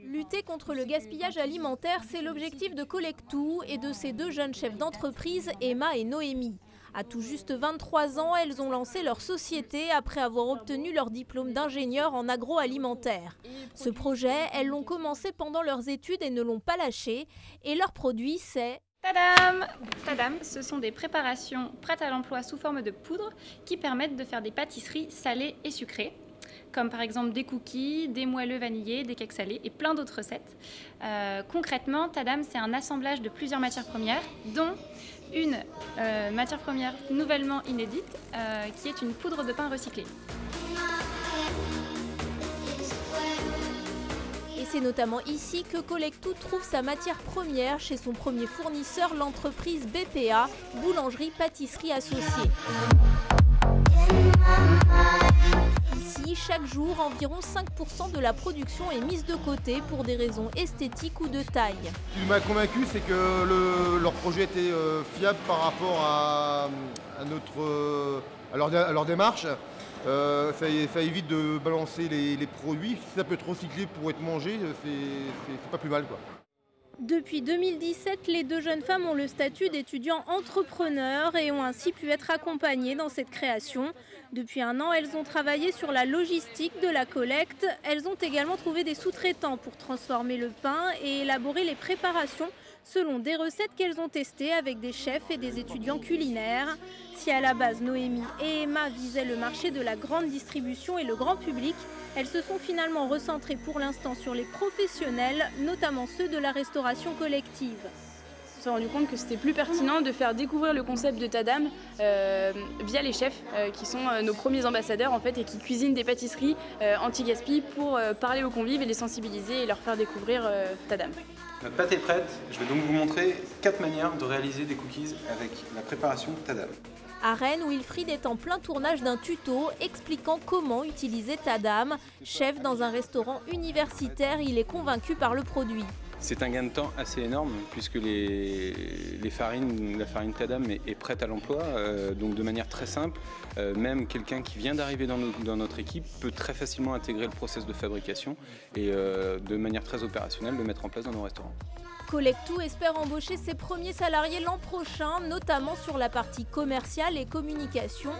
Lutter contre le gaspillage alimentaire, c'est l'objectif de Collectou et de ces deux jeunes chefs d'entreprise, Emma et Noémie. À tout juste 23 ans, elles ont lancé leur société après avoir obtenu leur diplôme d'ingénieur en agroalimentaire. Ce projet, elles l'ont commencé pendant leurs études et ne l'ont pas lâché. Et leur produit, c'est... Tadam! Tadam, ce sont des préparations prêtes à l'emploi sous forme de poudre qui permettent de faire des pâtisseries salées et sucrées, comme par exemple des cookies, des moelleux vanillés, des cakes salés et plein d'autres recettes. Concrètement, Tadam, c'est un assemblage de plusieurs matières premières, dont une matière première nouvellement inédite, qui est une poudre de pain recyclée. Et c'est notamment ici que Collectou trouve sa matière première chez son premier fournisseur, l'entreprise BPA, Boulangerie-Pâtisserie Associée. Ici, chaque jour, environ 5% de la production est mise de côté pour des raisons esthétiques ou de taille. Ce qui m'a convaincu, c'est que leur projet était fiable par rapport à leur démarche. Ça évite de balancer les produits. Si ça peut être recyclé pour être mangé, c'est pas plus mal, quoi. Depuis 2017, les deux jeunes femmes ont le statut d'étudiants entrepreneurs et ont ainsi pu être accompagnées dans cette création. Depuis un an, elles ont travaillé sur la logistique de la collecte. Elles ont également trouvé des sous-traitants pour transformer le pain et élaborer les préparations selon des recettes qu'elles ont testées avec des chefs et des étudiants culinaires. Si à la base Noémie et Emma visaient le marché de la grande distribution et le grand public, elles se sont finalement recentrées pour l'instant sur les professionnels, notamment ceux de la restauration collective. On s'est rendu compte que c'était plus pertinent de faire découvrir le concept de Tadam via les chefs qui sont nos premiers ambassadeurs en fait, et qui cuisinent des pâtisseries anti-gaspi pour parler aux convives et les sensibiliser et leur faire découvrir Tadam. Notre pâte est prête, je vais donc vous montrer 4 manières de réaliser des cookies avec la préparation Tadam. À Rennes, Wilfried est en plein tournage d'un tuto expliquant comment utiliser Tadam. Chef dans un restaurant universitaire, il est convaincu par le produit. C'est un gain de temps assez énorme puisque la farine Tadam est prête à l'emploi, donc de manière très simple. Même quelqu'un qui vient d'arriver dans notre équipe peut très facilement intégrer le process de fabrication et de manière très opérationnelle le mettre en place dans nos restaurants. Collectou espère embaucher ses premiers salariés l'an prochain, notamment sur la partie commerciale et communication.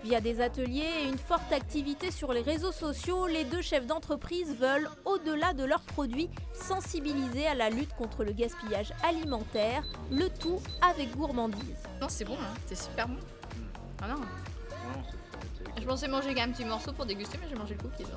Via des ateliers et une forte activité sur les réseaux sociaux, les deux chefs d'entreprise veulent, au-delà de leurs produits, sensibiliser à la lutte contre le gaspillage alimentaire, le tout avec gourmandise. Non, c'est bon, hein. C'est super bon. Ah non. Je pensais manger qu'un petit morceau pour déguster, mais j'ai mangé le cookie.